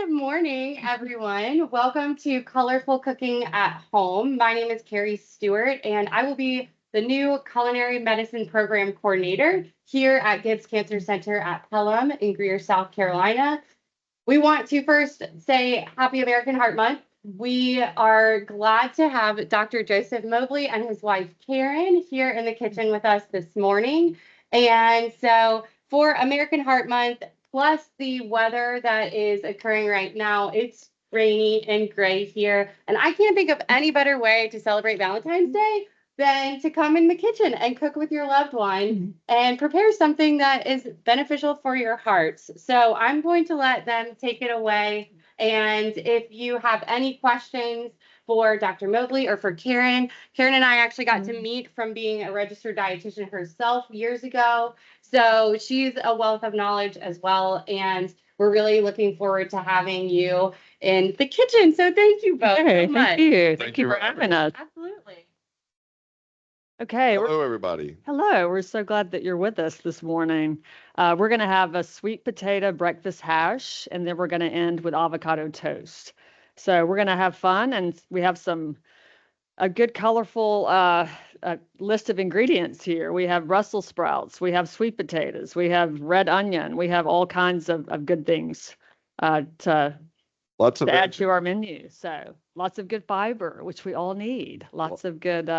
Good morning, everyone. Welcome to Colorful Cooking at Home. My name is Carrie Stewart, and I will be the new Culinary Medicine Program Coordinator here at Gibbs Cancer Center at Pelham in Greer, South Carolina. We want to first say Happy American Heart Month. We are glad to have Dr. Joseph Mobley and his wife Karen here in the kitchen with us this morning. And so for American Heart Month, plus the weather that is occurring right now, it's rainy and gray here. And I can't think of any better way to celebrate Valentine's Day than to come in the kitchen and cook with your loved one and prepare something that is beneficial for your hearts. So I'm going to let them take it away. And if you have any questions for Dr. Mobley or for Karen, Karen and I actually got to meet from being a registered dietitian herself years ago. So she's a wealth of knowledge as well. And we're really looking forward to having you in the kitchen. So thank you both so much. Thank you. Thank you for having us. Absolutely. Okay. Hello, everybody. Hello. We're so glad that you're with us this morning. We're going to have a sweet potato breakfast hash, and then we're going to end with avocado toast. So we're going to have fun, and we have a good colorful list of ingredients here. We have Brussels sprouts, we have sweet potatoes, we have red onion, we have all kinds of good things to add to our menu. So lots of good fiber, which we all need. Lots of good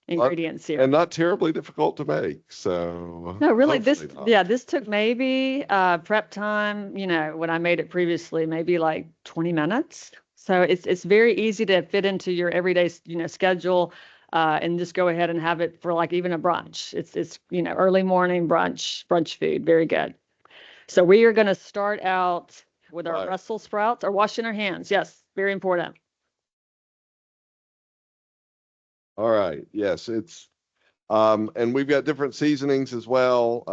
ingredients here. And not terribly difficult to make. So no, really, this took maybe prep time, when I made it previously, maybe like 20 minutes. So it's very easy to fit into your everyday, schedule, and just go ahead and have it for like even a brunch. It's early morning brunch food. Very good. So we are going to start out with our Brussels sprouts, or washing our hands. Yes, very important. All right. Yes, it's and we've got different seasonings as well.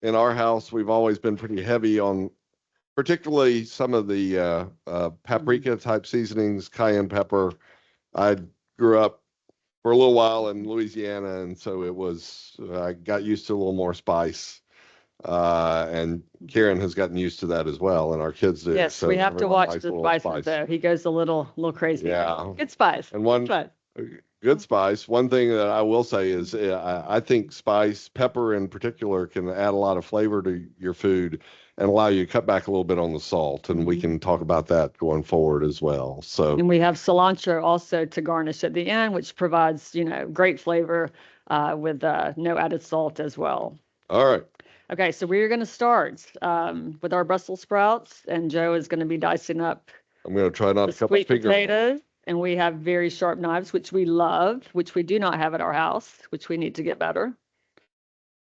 In our house, we've always been pretty heavy on particularly some of the paprika type seasonings, cayenne pepper. I grew up for a little while in Louisiana, and so I got used to a little more spice. And Karen has gotten used to that as well, and our kids do. Yes, so we have to watch the spices though. He goes a little crazy. Yeah. Good spice. And good spice. One thing that I will say is I think pepper in particular, can add a lot of flavor to your food and allow you to cut back a little bit on the salt. And we can talk about that going forward as well. And we have cilantro also to garnish at the end, which provides, great flavor with no added salt as well. All right. Okay, so we're going to start with our Brussels sprouts, and Joe is going to be dicing up. I'm going to try not to cut my sweet potatoes. And we have very sharp knives, which we love, which we do not have at our house, which we need to get better.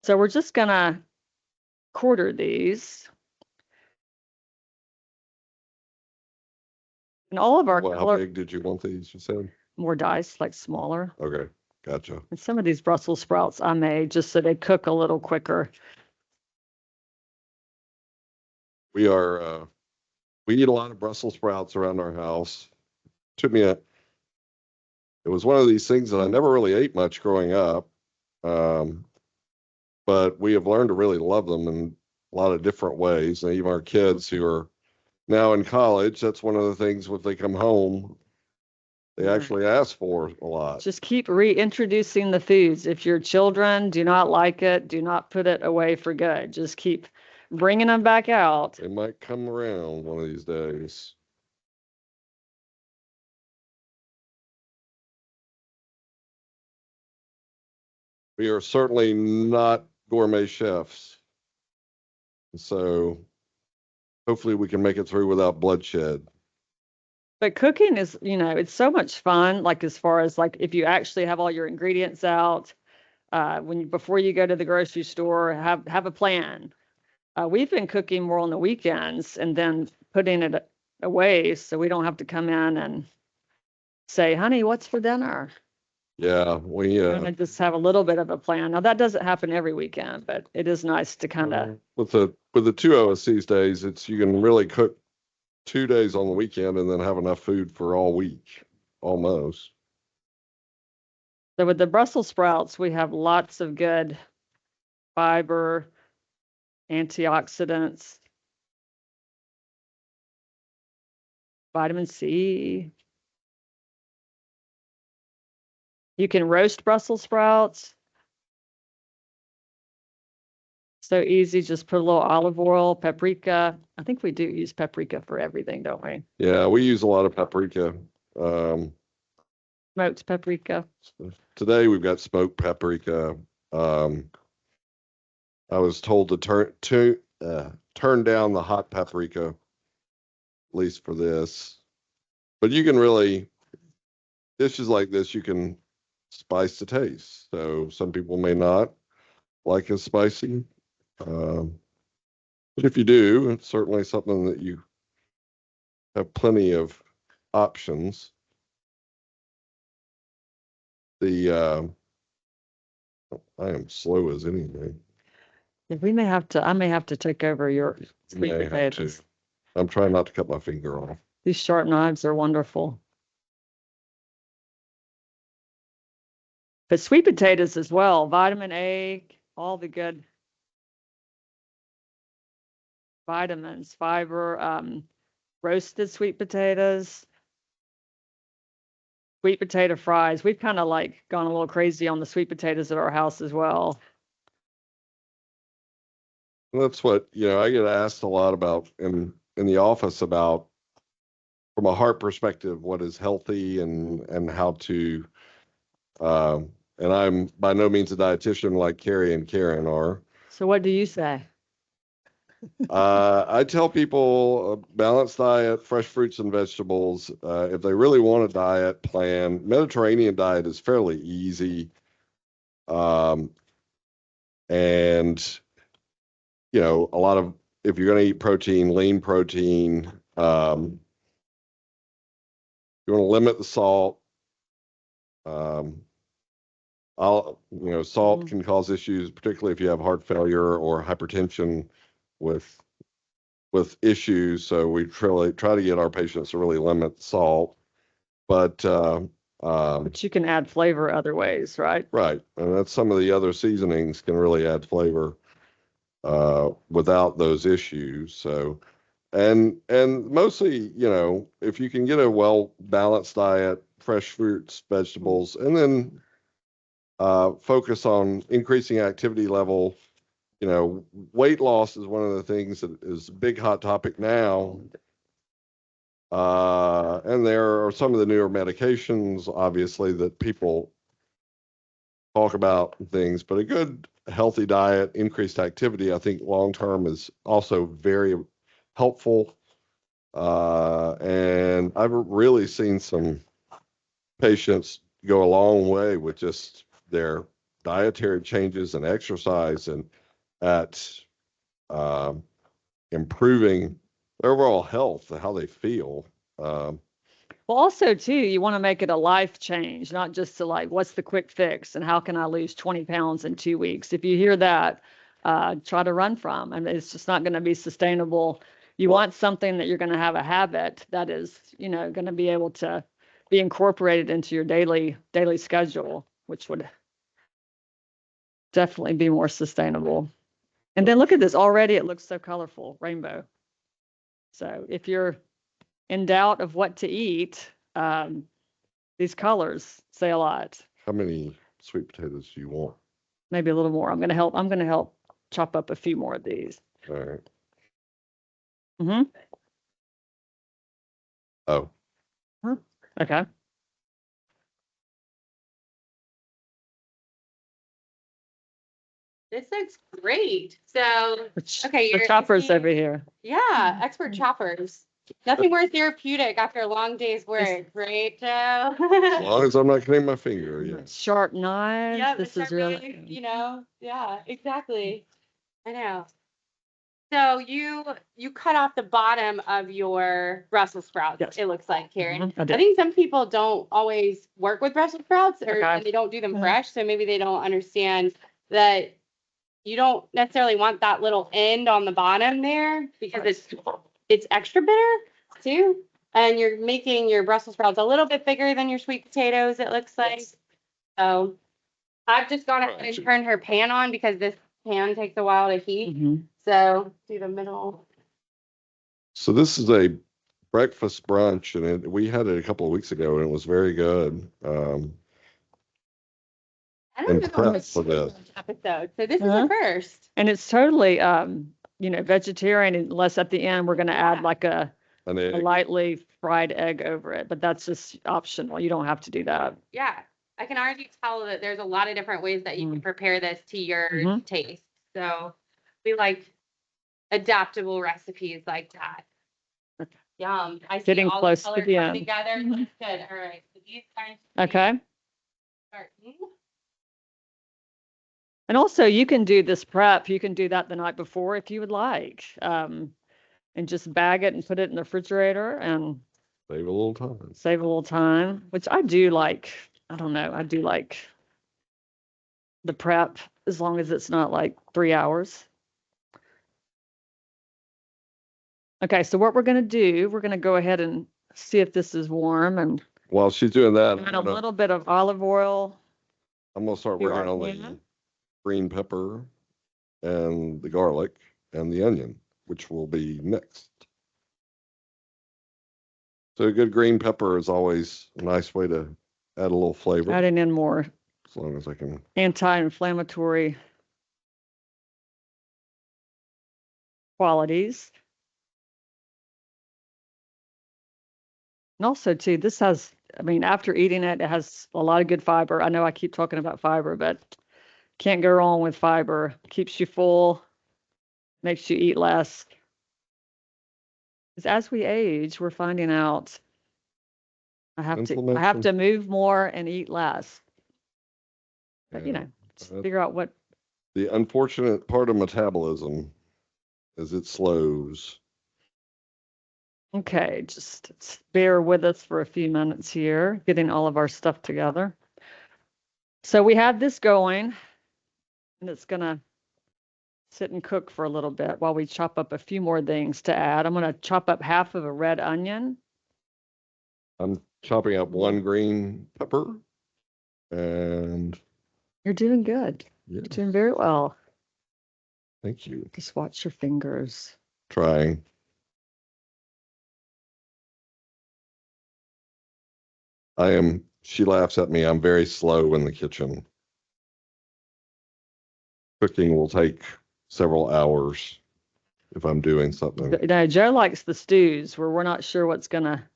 So we're just going to quarter these. And all of our how big did you want these, you said? More diced, like smaller. Okay, gotcha. And some of these Brussels sprouts I made just so they cook a little quicker. We eat a lot of Brussels sprouts around our house. It was one of these things that I never really ate much growing up. But we have learned to really love them in a lot of different ways. And even our kids who are now in college, that's one of the things when they come home, they actually ask for a lot. Just keep reintroducing the foods. If your children do not like it, do not put it away for good. Just keep bringing them back out. They might come around one of these days. We are certainly not gourmet chefs. So hopefully we can make it through without bloodshed. But cooking is, it's so much fun. Like as far as like if you actually have all your ingredients out, before you go to the grocery store, have a plan. We've been cooking more on the weekends and then putting it away so we don't have to come in and say, honey, what's for dinner? Yeah, we just have a little bit of a plan. Now that doesn't happen every weekend, but it is nice to kind of with the two of us these days, you can really cook 2 days on the weekend and then have enough food for all week, almost. So with the Brussels sprouts, we have lots of good fiber, antioxidants, vitamin C. You can roast Brussels sprouts. So easy, just put a little olive oil, paprika. I think we do use paprika for everything, don't we? Yeah, we use a lot of paprika. Um, Smoked paprika. Today we've got smoked paprika. I was told to turn down the hot paprika, at least for this. But you can really, dishes like this, you can spice the taste. So some people may not like it spicy. But if you do, it's certainly something that you have plenty of options. I am slow as anything. We may have to, I may have to take over your sweet May have to. potatoes. I'm trying not to cut my finger off. These sharp knives are wonderful. But sweet potatoes as well, vitamin A, all the good vitamins, fiber, roasted sweet potatoes, sweet potato fries. We've kind of like gone a little crazy on the sweet potatoes at our house as well. That's what, I get asked a lot about in the office about, from a heart perspective, what is healthy and how to, and I'm by no means a dietitian like Carrie and Karen are. So what do you say? I tell people a balanced diet, fresh fruits and vegetables. If they really want a diet plan, Mediterranean diet is fairly easy. And a lot of, if you're going to eat protein, lean protein, you want to limit the salt. Salt can cause issues, particularly if you have heart failure or hypertension with issues. So we try to get our patients to really limit salt. But you can add flavor other ways, right? Right, and that's some of the other seasonings can really add flavor without those issues. So, and mostly, if you can get a well balanced diet, fresh fruits, vegetables, and then focus on increasing activity level. Weight loss is one of the things that is a big hot topic now. And there are some of the newer medications, obviously, that people talk about things, but a good healthy diet, increased activity, I think long term is also very helpful. And I've really seen some patients go a long way with just their dietary changes and exercise and at improving their overall health and how they feel. Well, also too, you want to make it a life change, not just to like, what's the quick fix and how can I lose 20 pounds in 2 weeks? If you hear that, try to run from. I mean, it's just not going to be sustainable. You want something that you're going to have a habit that is, going to be able to be incorporated into your daily schedule, which would definitely be more sustainable. And then look at this, already it looks so colorful, rainbow. So if you're in doubt of what to eat, these colors say a lot. How many sweet potatoes do you want? Maybe a little more. I'm going to help chop up a few more of these. All right. Mm-hmm. Oh. Huh. Okay. This looks great. So, okay, The you're choppers over here. Yeah, expert choppers. Nothing more therapeutic after a long day's work, right, Joe? As long as I'm not cutting my finger, yeah. Sharp knives. Yeah, this is really, yeah, exactly. I know. So you cut off the bottom of your Brussels sprouts. Yes. It looks like, Karen. I I did. think some people don't always work with Brussels sprouts, or Okay. and they don't do them fresh, so maybe they don't understand that you don't necessarily want that little end on the bottom there because it's extra bitter too. And you're making your Brussels sprouts a little bit bigger than your sweet potatoes, it looks like. Yes. So I've just gone ahead and turned her pan on because this pan takes a while to heat. Mhm. So do the middle. So this is a breakfast brunch, and we had it a couple of weeks ago, and it was very good. I And don't know prep this for this. episode, so this is Uh-huh. a first. And it's totally, vegetarian unless at the end we're going to add Yeah. like a An egg. lightly fried egg over it, but that's just optional. You don't have to do that. Yeah, I can already tell that there's a lot of different ways that you can prepare this to your Mhm. taste. So we like adaptable recipes like that. Okay. Yum. I see Getting all close the to colors the come end. together. Mhm. That's good. All right. So these guys Okay. start. And also you can do this prep. You can do that the night before if you would like. And just bag it and put it in the refrigerator and Save a little time. save a little time, which I do like. I don't know. I do like the prep as long as it's not like 3 hours. Okay, so what we're going to do, we're going to go ahead and see if this is warm and While she's doing that, add a little bit of olive oil. I'm gonna start to working our on the pan. green pepper and the garlic and the onion, which will be next. So a good green pepper is always a nice way to add a little flavor, Adding in more as long as I can. anti-inflammatory qualities. And also too, this has, I mean, after eating it, it has a lot of good fiber. I know I keep talking about fiber, but can't go wrong with fiber. Keeps you full, makes you eat less. Because as we age, we're finding out I have Inflammation. to move more and eat less. But Yeah, just figure out what. the unfortunate part of metabolism is it slows. Okay, just bear with us for a few minutes here, getting all of our stuff together. So we have this going, and it's gonna sit and cook for a little bit while we chop up a few more things to add. I'm gonna chop up half of a red onion. I'm chopping up one green pepper, and You're doing good. yeah, You're doing very well. thank you. Just watch your fingers. Trying. She laughs at me. I'm very slow in the kitchen. Cooking will take several hours if I'm doing something. Now, Joe likes the stews where we're not sure what's gonna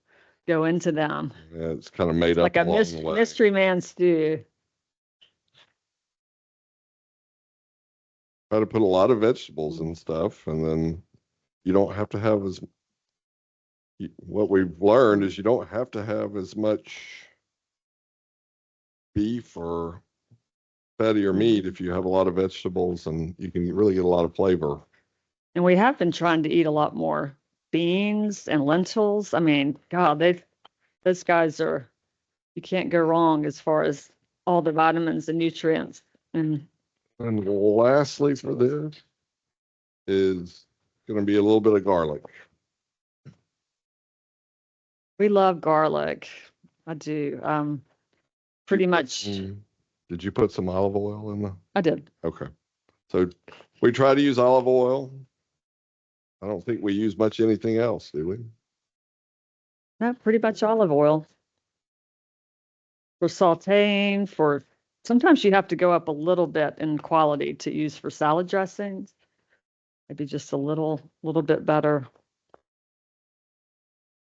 go into them. Yeah, it's kind of made up Like a along the way. mystery man stew. Try to put a lot of vegetables and stuff, and then you don't have to have what we've learned is you don't have to have as much beef or fatty or meat if you have a lot of vegetables, and you can really get a lot of flavor. And we have been trying to eat a lot more beans and lentils. I mean, God, those guys are, you can't go wrong as far as all the vitamins and nutrients. And lastly for this is going to be a little bit of garlic. we love garlic. I do. Pretty much. Did you put some olive oil in the? I did. Okay. So we try to use olive oil. I don't think we use much anything else, do we? No, pretty much olive oil. For sauteing, sometimes you have to go up a little bit in quality to use for salad dressings. Maybe just a little bit better.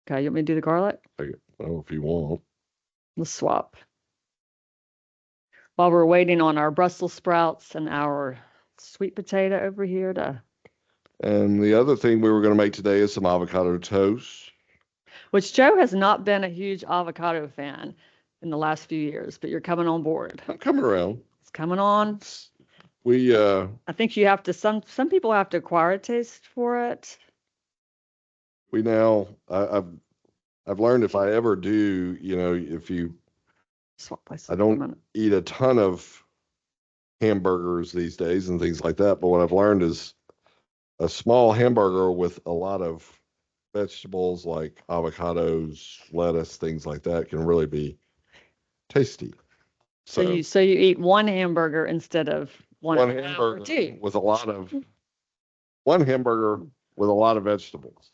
Okay, you want me to do the garlic? Well, if you want. Let's swap. While we're waiting on our Brussels sprouts and our sweet potato over here And the other thing we were going to make today is some avocado toast. which Joe has not been a huge avocado fan in the last few years, but you're coming on board. I'm coming around. It's coming on. I think you have to, some people have to acquire a taste for it. I've learned if I ever do, if you, Swap places I for a don't minute. eat a ton of hamburgers these days and things like that. But what I've learned is a small hamburger with a lot of vegetables like avocados, lettuce, things like that can really be tasty. So you eat one hamburger instead of one hamburger with one hamburger with a lot of vegetables.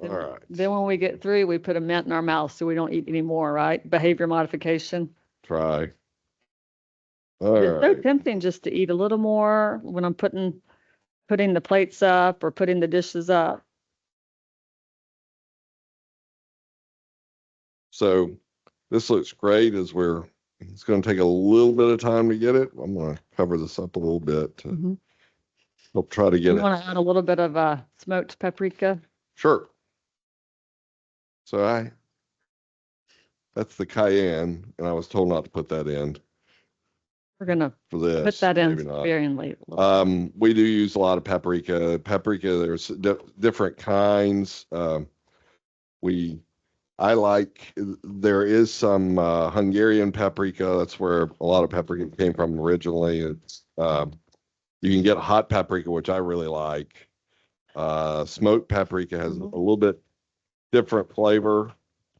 Then, All right. then when we get through, we put a mint in our mouth so we don't eat anymore, right? Behavior modification. Try. All It's so right. tempting just to eat a little more when I'm putting the plates up or putting the dishes up. So this looks great it's going to take a little bit of time to get it. I'm going to cover this up a little bit to Mhm. help try to get You it. want to add a little bit of smoked paprika? Sure. So that's the cayenne, and I was told not to put that in We're gonna for this. put that in Maybe not. sparingly. We do use a lot of paprika. Paprika, there's different kinds. There is some Hungarian paprika. That's where a lot of paprika came from originally. You can get hot paprika, which I really like. Smoked paprika has a little bit different flavor.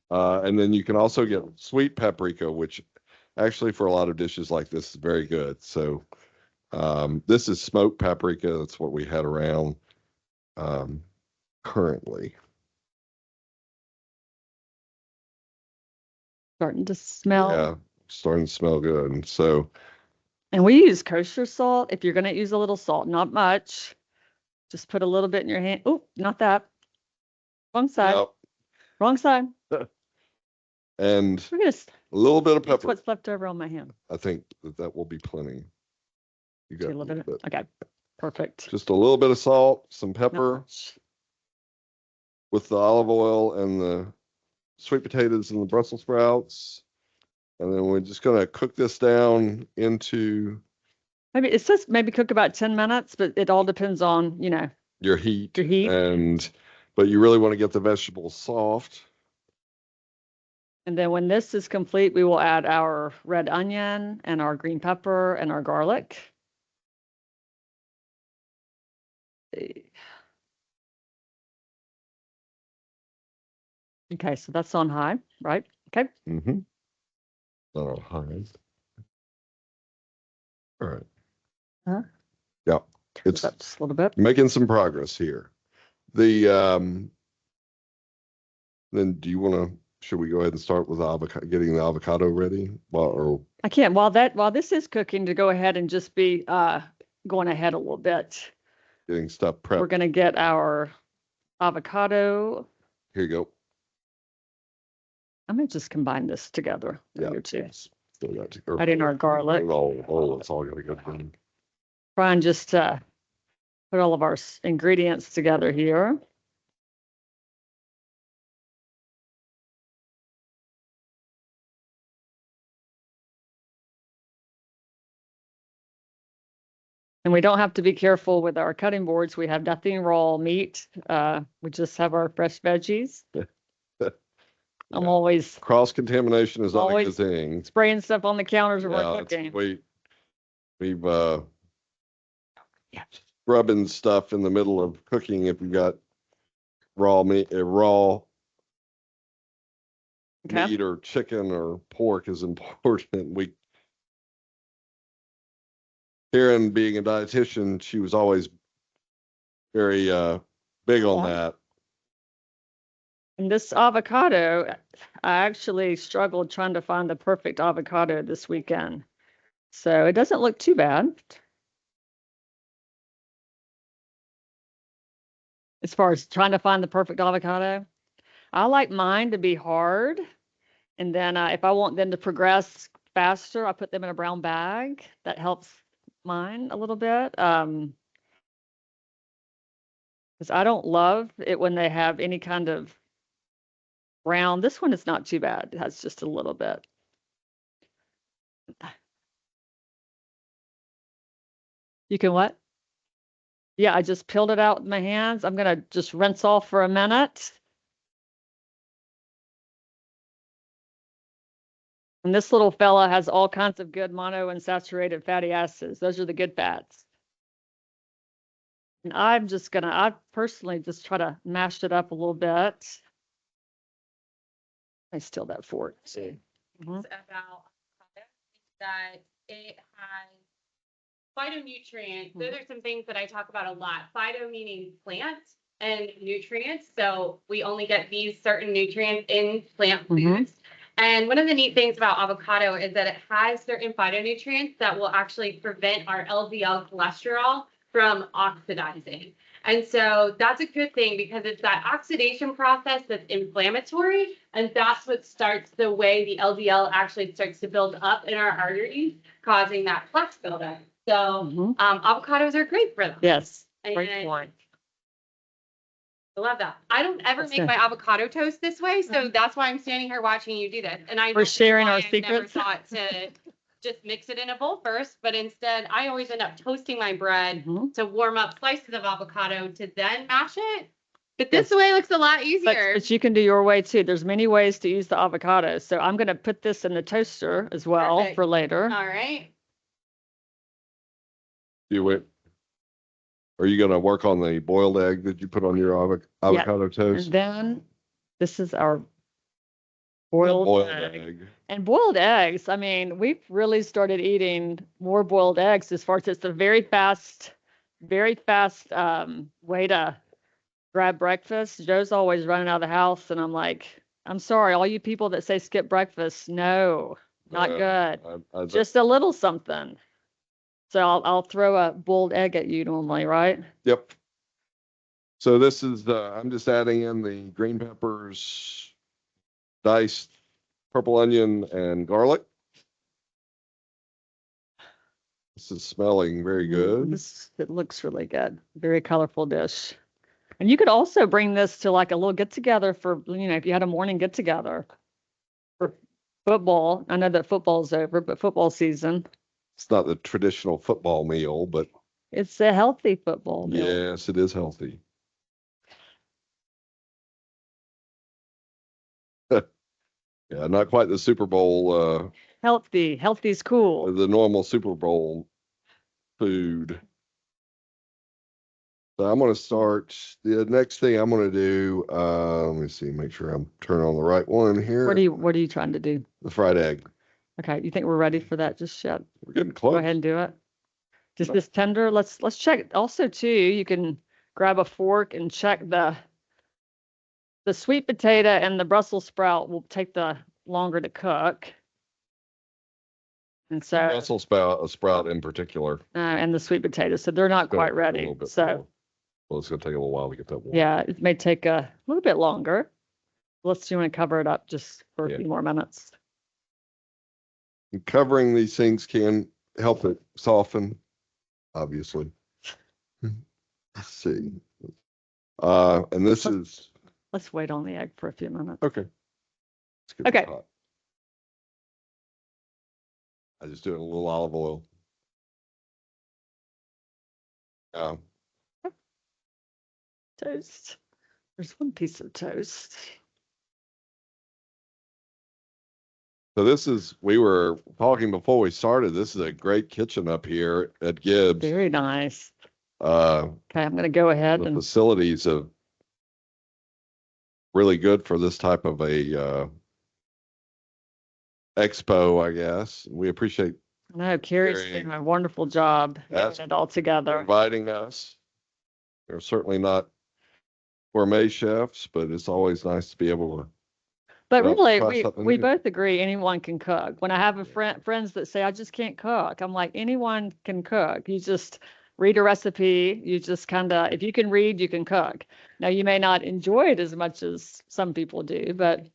And then you can also get sweet paprika, which actually for a lot of dishes like this is very good. So this is smoked paprika. That's what we had around currently. Starting to smell. Yeah, starting to smell good. And so, And we use kosher salt. If you're gonna use a little salt, not much, just put a little bit in your hand. Oh, not that. Wrong side. yep. Wrong side. And We're gonna. a little bit of That's pepper. what's left over on my hand. I think that will be plenty. You got Okay, a little bit. Okay, perfect. just a little bit of salt, some Not pepper much. with the olive oil and the sweet potatoes and the Brussels sprouts. And then we're just going to cook this down into Maybe it says maybe cook about 10 minutes, but it all depends on, your heat. your heat. But you really want to get the vegetables soft. And then when this is complete, we will add our red onion and our green pepper and our garlic. Okay, so that's on high, right? Okay. Mm-hmm. Oh, hi. All right. Huh? Yeah. Turn it up just a little bit. Making some progress here. Then should we go ahead and start with getting the avocado ready? I can't, while this is cooking, to go ahead and just be going ahead a little bit. Getting stuff prepped. We're going to get our avocado. Here you go. I'm going to just combine this together. Yeah. Here too. Still got to Add in our garlic. it's all gonna go down. Try and just put all of our ingredients together here. And we don't have to be careful with our cutting boards. We have nothing raw meat. We just have our fresh veggies. I'm always Cross contamination is not a good always thing. spraying stuff on the counters when we're cooking. We've rubbing stuff in the middle of cooking if you got raw meat, meat or chicken or pork is important. Karen, being a dietitian, she was always very big on that. And this avocado, I actually struggled trying to find the perfect avocado this weekend. So it doesn't look too bad. As far as trying to find the perfect avocado, I like mine to be hard. And then if I want them to progress faster, I put them in a brown bag. That helps mine a little bit. Because I don't love it when they have any kind of brown. This one is not too bad. It has just a little bit. You can what? Yeah, I just peeled it out with my hands. I'm going to just rinse off for a minute. And this little fella has all kinds of good monounsaturated fatty acids. Those are the good fats. And I personally just try to mash it up a little bit. I steal that fork. See. About that it has phytonutrients. Those are some things that I talk about a lot. Phyto meaning plant, and nutrients. So we only get these certain nutrients in plant Mhm. foods. And one of the neat things about avocado is that it has certain phytonutrients that will actually prevent our LDL cholesterol from oxidizing. And so that's a good thing because it's that oxidation process that's inflammatory. And that's what starts the way the LDL actually starts to build up in our arteries, causing that plaque buildup. So Mhm. avocados are great for that. Yes, great And point. I love that. I don't ever That's make good. my avocado toast this way, so that's why I'm standing here watching you do this. And I We're don't know sharing why our I've never secrets. thought to just mix it in a bowl first, but instead I always end up toasting my bread Mhm. to warm up slices of avocado to then mash it. But this Yes. way looks a lot But, easier. but you can do your way too. There's many ways to use the avocado. So I'm going to put this in the toaster as well Perfect. for later. All right. Are you going to work on the boiled egg that you put on your avocado And toast? then this is our boiled egg. And boiled eggs, I mean, we've really started eating more boiled eggs as far as it's a very fast way to grab breakfast. Joe's always running out of the house, and I'm like, I'm sorry, all you people that say skip breakfast, no, not good. Just a little something. So I'll throw a boiled egg at you normally, right? Yep. So this is I'm just adding in the green peppers, diced purple onion, and garlic. This is smelling very good. It looks really good. Very colorful dish. And you could also bring this to like a little get together for, if you had a morning get together for football. I know that football's over, but football season. It's not the traditional football meal, but It's a healthy football meal. yes, it is healthy. Yeah, not quite the Super Bowl, Healthy's cool. the normal Super Bowl food. So I'm going to start. The next thing I'm going to do, let me see, make sure I'm turning on the right one here. What are you trying to do? The fried egg. Okay, you think we're ready for that just yet? We're getting close. Go ahead and do it. Just this tender. Let's check. Also, too, you can grab a fork and check the sweet potato and the Brussels sprout will take the longer to cook. And so Brussels sprout in particular. And the sweet potatoes, so they're not quite ready. So well, it's going to take a little while to get that warm. yeah, it may take a little bit longer. You want to cover it up just for a few more minutes. And covering these things can help it soften, obviously. Let's see. And this is. Let's wait on the egg for a few minutes. Okay. Okay. I just do it in a little olive oil. Toast. There's one piece of toast. So we were talking before we started, this is a great kitchen up here at Gibbs. Very nice. Okay, I'm going to go ahead the facilities are really good for this type of a expo, I guess. We appreciate. No, Carrie's doing a wonderful job getting it all together. Inviting us. They're certainly not gourmet chefs, but it's always nice to be able to. But really, we both agree anyone can cook. When I have friends that say, I just can't cook, I'm like, anyone can cook. You just read a recipe. You just kind of, if you can read, you can cook. Now, you may not enjoy it as much as some people do, but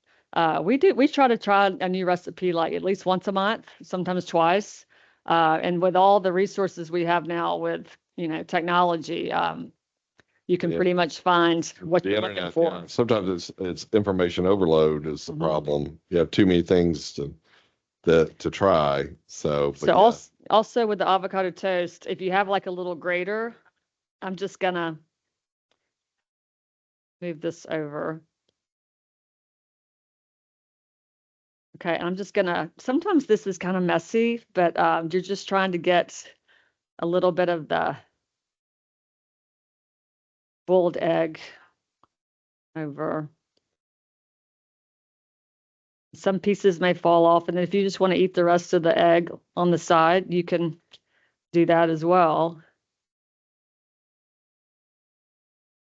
we do. We try a new recipe like at least once a month, sometimes twice. And with all the resources we have now with, technology, you can pretty much find what you're looking for. Yeah. Sometimes it's information overload is the problem. You have too many things to try. So also with the avocado toast, if you have like a little grater, I'm just gonna move this over. Okay, I'm just gonna, sometimes this is kind of messy, but you're just trying to get a little bit of the boiled egg over. Some pieces may fall off, and if you just want to eat the rest of the egg on the side, you can do that as well.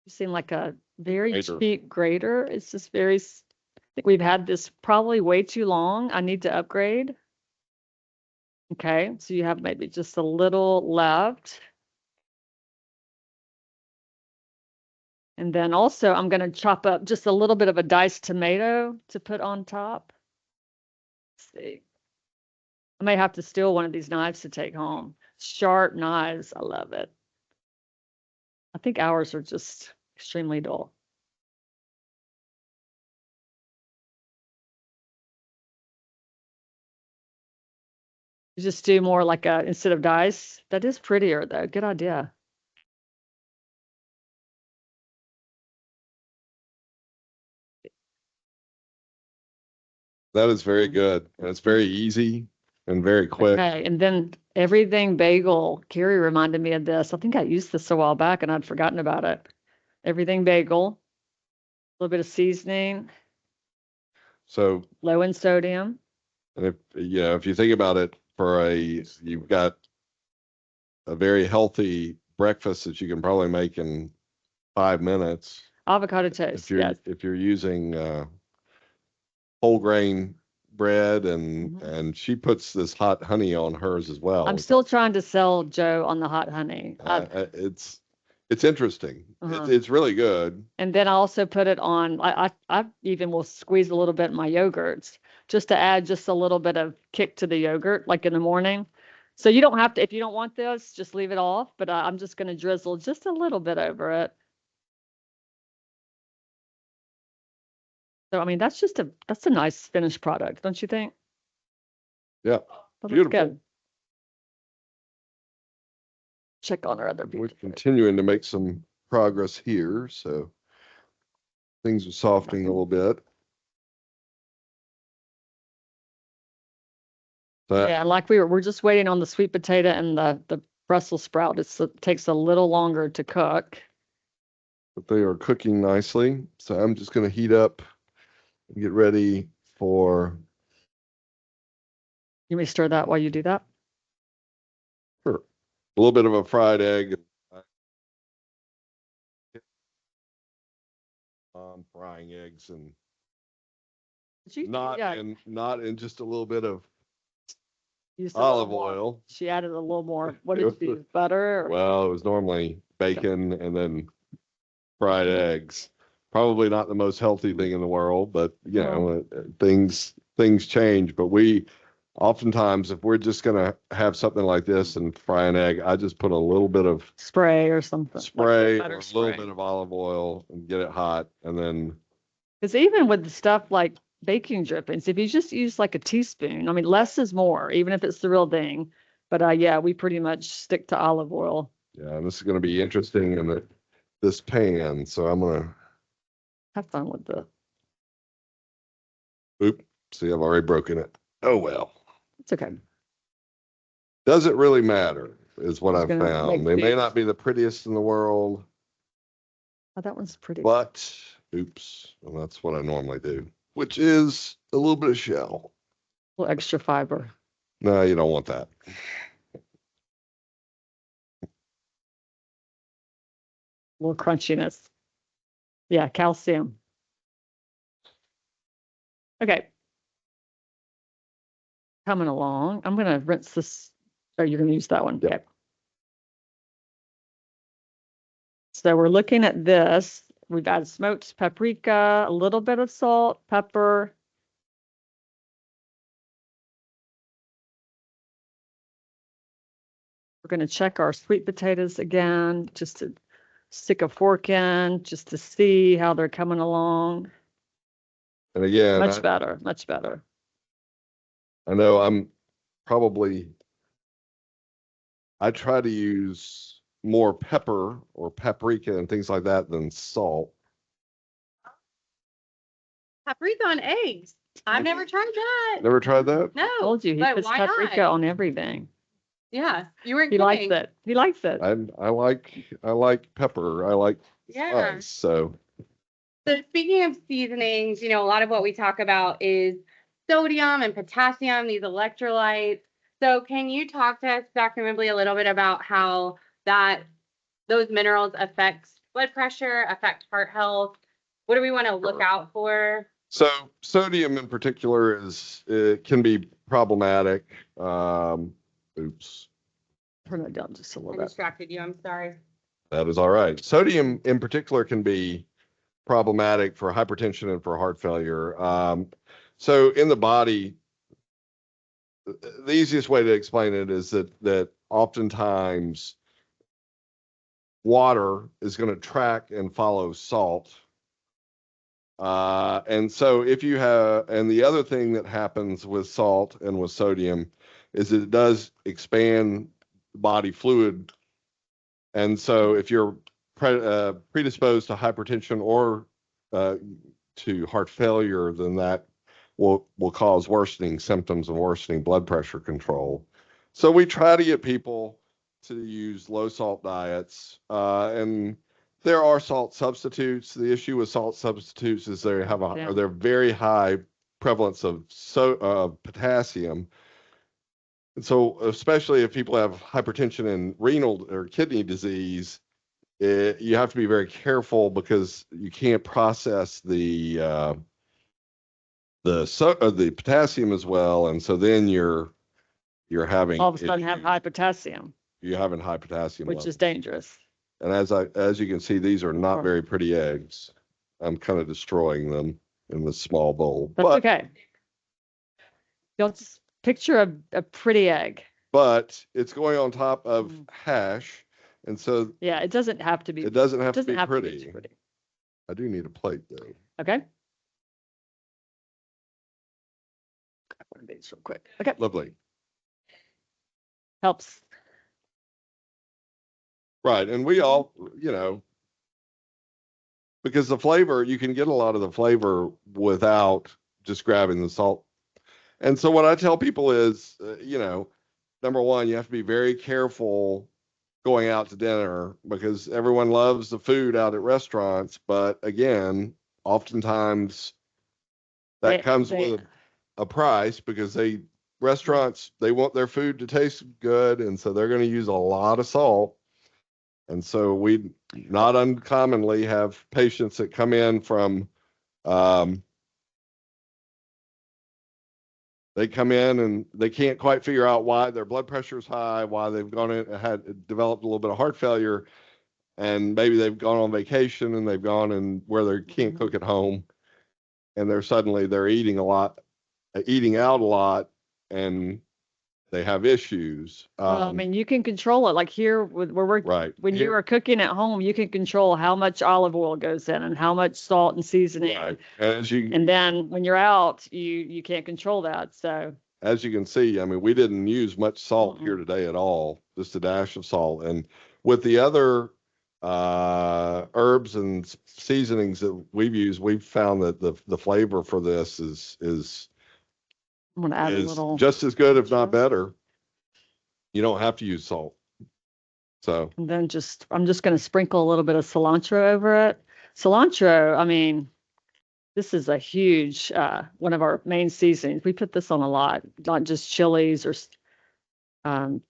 You seem like a very Grater. cheap grater. It's just very, I think we've had this probably way too long. I need to upgrade. Okay, so you have maybe just a little left. And then also I'm going to chop up just a little bit of a diced tomato to put on top. Let's see. I may have to steal one of these knives to take home. Sharp knives. I love it. I think ours are just extremely dull. You just do more like a, instead of dice. That is prettier though. Good idea. That is very good. And it's very easy and very quick. Okay, and then everything bagel. Carrie reminded me of this. I think I used this a while back and I'd forgotten about it. Everything bagel, a little bit of seasoning, So, low in sodium. and if you think about it, you've got a very healthy breakfast that you can probably make in 5 minutes. Avocado toast, yes. If you're using whole grain bread Mhm. and she puts this hot honey on hers as well. I'm still trying to sell Joe on the hot honey. It's interesting. Uh-huh. It's really good. And then I also put it on, I even will squeeze a little bit in my yogurts just to add just a little bit of kick to the yogurt, like in the morning. So you don't have to, if you don't want this, just leave it off, but I'm just going to drizzle just a little bit over it. So, I mean, that's a nice finished product, don't you think? Yeah, That looks beautiful. good. Check on our other We're beauty. continuing to make some progress here, so things are softening a little bit. So Yeah, like we're just waiting on the sweet potato and the Brussels sprout. It takes a little longer to cook. but they are cooking nicely. So I'm just going to heat up and get ready for You may stir that while you do that. a little bit of a fried egg. Frying eggs and not in just a little bit of used a little olive more. oil. She added a little more. What did you use? Butter? Or? Well, it was normally bacon and then fried eggs. Probably not the most healthy thing in the world, but things change. But we oftentimes, if we're just gonna have something like this and fry an egg, I just put a little bit of Spray or something. spray Like or a little bit of olive oil and get it hot, and then Because even with the stuff like baking drippings, if you just use like a teaspoon, I mean, less is more, even if it's the real thing. But yeah, we pretty much stick to olive oil. yeah, and this is gonna be interesting in this pan. So I'm gonna Have fun with the. see, I've already broken it. Oh well. It's okay. Does it really matter? Is what It's I've gonna found. make They may these- not be the prettiest in the world, Oh, that one's pretty. but well, that's what I normally do, which is a little bit of shell. A little extra fiber. No, you don't want that. A little crunchiness. Yeah, calcium. Okay. Coming along. I'm going to rinse this. Oh, you're going to use that one. Yep. Okay. So we're looking at this. We've added smoked paprika, a little bit of salt, pepper. We're going to check our sweet potatoes again, just to stick a fork in, just to see how they're coming along. And again, Much better, much better. I know I try to use more pepper or paprika and things like that than salt. Paprika on eggs. I've never tried that. Never tried that? No. I told you, he but puts why paprika not? on everything. Yeah, you weren't He likes kidding. it. He likes it. I like pepper. I like Yeah. spice. So So speaking of seasonings, a lot of what we talk about is sodium and potassium, these electrolytes. So can you talk to us, Dr. Mobley, a little bit about how those minerals affect blood pressure, affect heart health? What do we want to look out for? So sodium in particular it can be problematic. Oops, Turn it down just a I little bit. distracted you. I'm sorry. that is all right. Sodium in particular can be problematic for hypertension and for heart failure. So in the body, the easiest way to explain it is that oftentimes water is going to track and follow salt. And so if you have, and the other thing that happens with salt and with sodium is it does expand body fluid. And so if you're predisposed to hypertension or to heart failure, then that will cause worsening symptoms and worsening blood pressure control. So we try to get people to use low salt diets, and there are salt substitutes. The issue with salt substitutes is they're very high prevalence of potassium. And so especially if people have hypertension and renal or kidney disease, you have to be very careful because you can't process the potassium as well, and so then you're having All of a sudden have high potassium, you're having high potassium which levels. is dangerous. And as you can see, these are not very pretty eggs. I'm kind of destroying them in this small bowl. That's okay. Don't just picture a pretty egg. But it's going on top of hash, and so yeah, it doesn't have to be. It doesn't have to be To pretty. be pretty. I do need a plate though. Okay. Grab one of these real quick. Okay. Lovely. Helps. Right, and we all, because the flavor, you can get a lot of the flavor without just grabbing the salt. And so what I tell people is, number one, you have to be very careful going out to dinner because everyone loves the food out at restaurants. But again, oftentimes that comes with a price because restaurants, they want their food to taste good. And so they're going to use a lot of salt. And so we not uncommonly have patients that come in from, they come in and they can't quite figure out why their blood pressure is high, why they've developed a little bit of heart failure, and maybe they've gone on vacation and they've gone and where they can't cook at home, and they're eating out a lot, and they have issues. Well, I mean, you can control it. Like here, when you are cooking at home, you can control how much olive oil goes in and how much salt and seasoning. Right. And then when you're out, you can't control that. So as you can see, I mean, we didn't use much salt here today at all, just a dash of salt. And with the other herbs and seasonings that we've used, we've found that the flavor for this is I'm gonna add a little just as good, if not better. You don't have to use salt. So and then I'm just gonna sprinkle a little bit of cilantro over it. Cilantro, I mean, this is a huge one of our main seasonings. We put this on a lot, not just chilies or it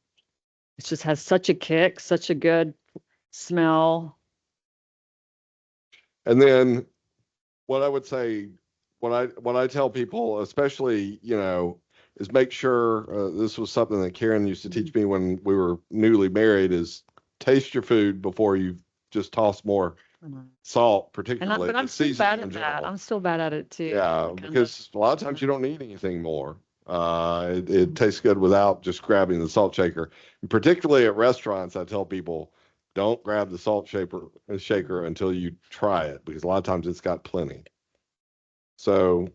just has such a kick, such a good smell. And then what I would say, what I tell people, especially, is make sure, this was something that Karen used to teach me when we were newly married, is taste your food before you just toss more salt, particularly. But I'm still bad at that. I'm still bad at it too. Yeah, because a lot of times you don't need anything more. It tastes good without just grabbing the salt shaker. And particularly at restaurants, I tell people, don't grab the salt shaker until you try it, because a lot of times it's got plenty. So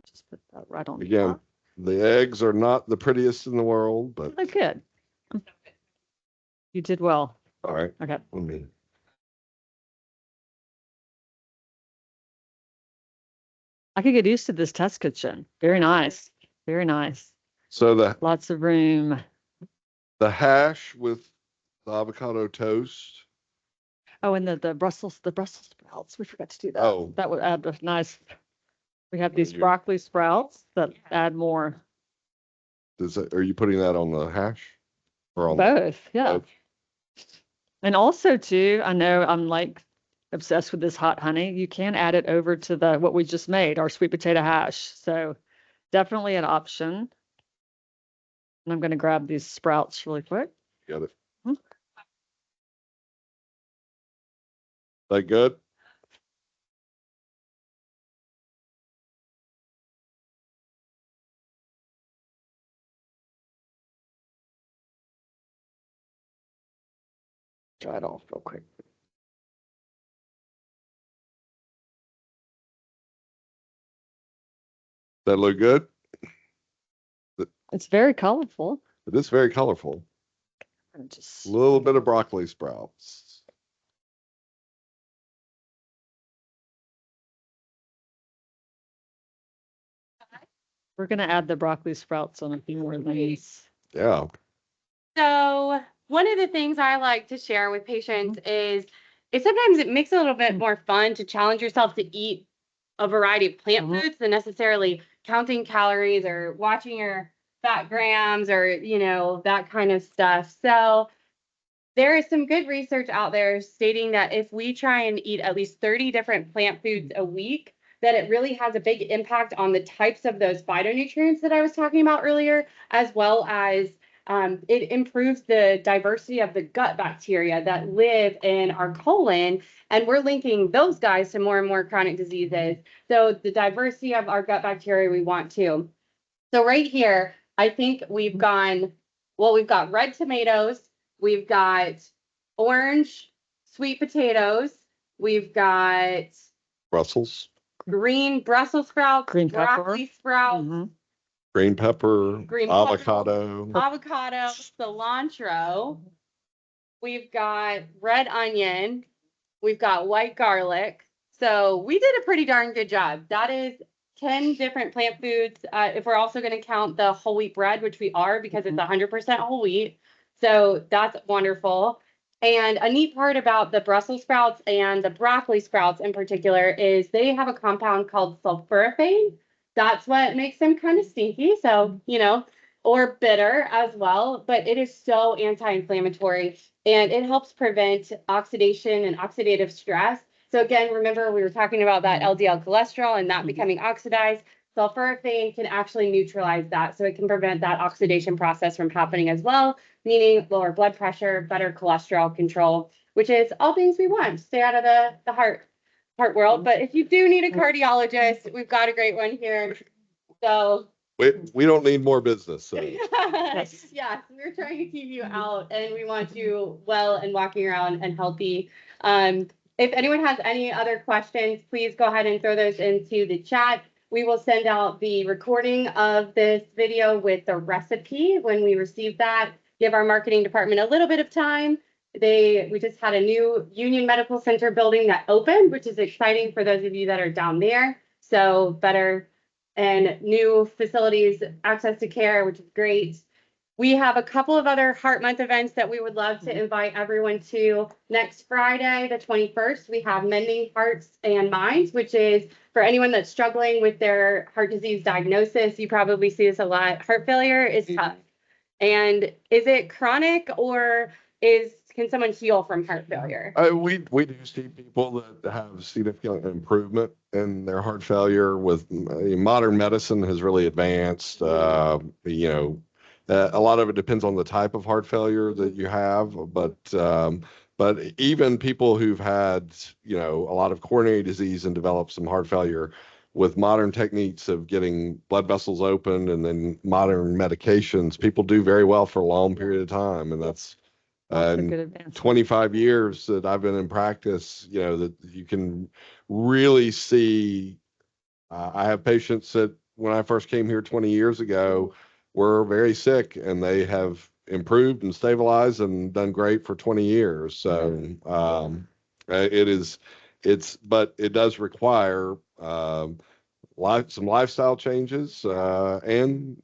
just put that right on again, top. the eggs are not the prettiest in the world, but they're good. You did well. All right. Okay. Let me. I could get used to this test kitchen. Very nice. Very nice. So lots of room. The hash with the avocado toast. Oh, and the Brussels sprouts. We forgot to do that. Oh. That would add a nice. We have these broccoli sprouts that add more. Are you putting that on the hash? Or on both? Yeah. both? And also too, I know I'm like obsessed with this hot honey, you can add it over to what we just made, our sweet potato hash. So definitely an option. And I'm going to grab these sprouts really quick. Got it. Hmm. That good? Dry it off real quick. That look good? It's very colorful. It is very colorful. And just A little bit of broccoli sprouts. we're going to add the broccoli sprouts on a few more of these. Yeah. So one of the things I like to share with patients is sometimes it makes it a little bit more fun to challenge yourself to eat a variety of plant foods than necessarily counting calories or watching your fat grams or, you know, that kind of stuff. So there is some good research out there stating that if we try and eat at least 30 different plant foods a week, that it really has a big impact on the types of those phytonutrients that I was talking about earlier, as well as it improves the diversity of the gut bacteria that live in our colon. And we're linking those guys to more and more chronic diseases. So the diversity of our gut bacteria we want to. So right here, I think we've got red tomatoes, we've got orange sweet potatoes, we've got Brussels, green Brussels sprouts, Green pepper. broccoli sprouts, Mhm. green pepper, green pepper, avocado. avocado, cilantro. We've got red onion. We've got white garlic. So we did a pretty darn good job. That is 10 different plant foods. If we're also going to count the whole wheat bread, which we are because it's 100% whole wheat. So that's wonderful. And a neat part about the Brussels sprouts and the broccoli sprouts in particular is they have a compound called sulforaphane. That's what makes them kind of stinky. So, you know, or bitter as well, but it is so anti-inflammatory and it helps prevent oxidation and oxidative stress. So again, remember we were talking about that LDL cholesterol and not becoming oxidized. Sulforaphane can actually neutralize that. So it can prevent that oxidation process from happening as well, meaning lower blood pressure, better cholesterol control, which is all things we want. Stay out of the heart world. But if you do need a cardiologist, we've got a great one here. So We don't need more business. So. Yes. yes, we're trying to keep you out and we want you well and walking around and healthy. If anyone has any other questions, please go ahead and throw those into the chat. We will send out the recording of this video with the recipe when we receive that. Give our marketing department a little bit of time. We just had a new Union Medical Center building that opened, which is exciting for those of you that are down there. So better and new facilities, access to care, which is great. We have a couple of other Heart Month events that we would love to invite everyone to. Next Friday, the 21st, we have Mending Hearts and Minds, which is for anyone that's struggling with their heart disease diagnosis. You probably see this a lot. Heart failure is tough. And is it chronic or can someone heal from heart failure? We do see people that have significant improvement in their heart failure with modern medicine has really advanced. A lot of it depends on the type of heart failure that you have, but even people who've had, a lot of coronary disease and developed some heart failure with modern techniques of getting blood vessels open and then modern medications, people do very well for a long period of time. And that's, Lots of good advances. 25 years that I've been in practice, that you can really see. I have patients that when I first came here 20 years ago were very sick and they have improved and stabilized and done great for 20 years. So but it does require some lifestyle changes and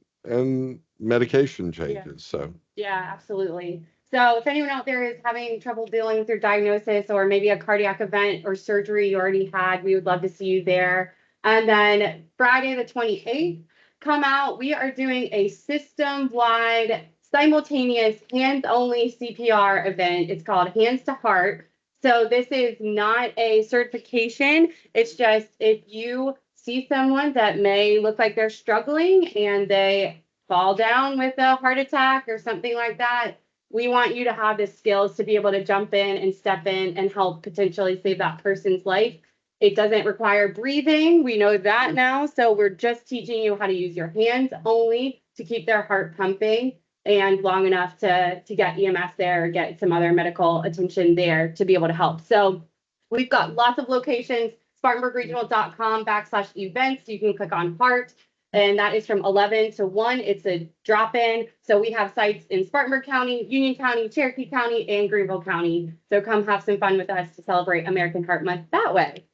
medication changes. So yeah, absolutely. So if anyone out there is having trouble dealing with your diagnosis or maybe a cardiac event or surgery you already had, we would love to see you there. And then Friday the 28th, come out. We are doing a system-wide simultaneous hands-only CPR event. It's called Hands to Heart. So this is not a certification. It's just if you see someone that may look like they're struggling and they fall down with a heart attack or something like that, we want you to have the skills to be able to jump in and step in and help potentially save that person's life. It doesn't require breathing. We know that now. So we're just teaching you how to use your hands only to keep their heart pumping and long enough to get EMS there or get some other medical attention there to be able to help. So we've got lots of locations, spartanburgregional.com/events. You can click on heart, and that is from 11 to 1. It's a drop-in. So we have sites in Spartanburg County, Union County, Cherokee County, and Greenville County. So come have some fun with us to celebrate American Heart Month that way.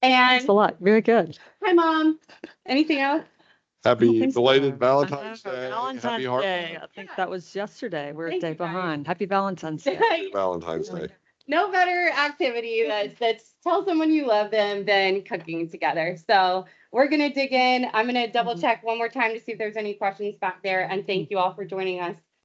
Thanks And a lot. Very good. hi, Mom. Anything else? Happy Thanks, belated Laura. Valentine's I know, Day. Valentine's Happy Heart Day. Month. I think that was yesterday. We're a Thank day you, guys. behind. Happy Valentine's Day. Happy Valentine's Day. No better activity that's tell someone you love them than cooking together. So we're gonna dig in. I'm gonna double check one more time to see if there's any questions back there. And thank you all for joining us.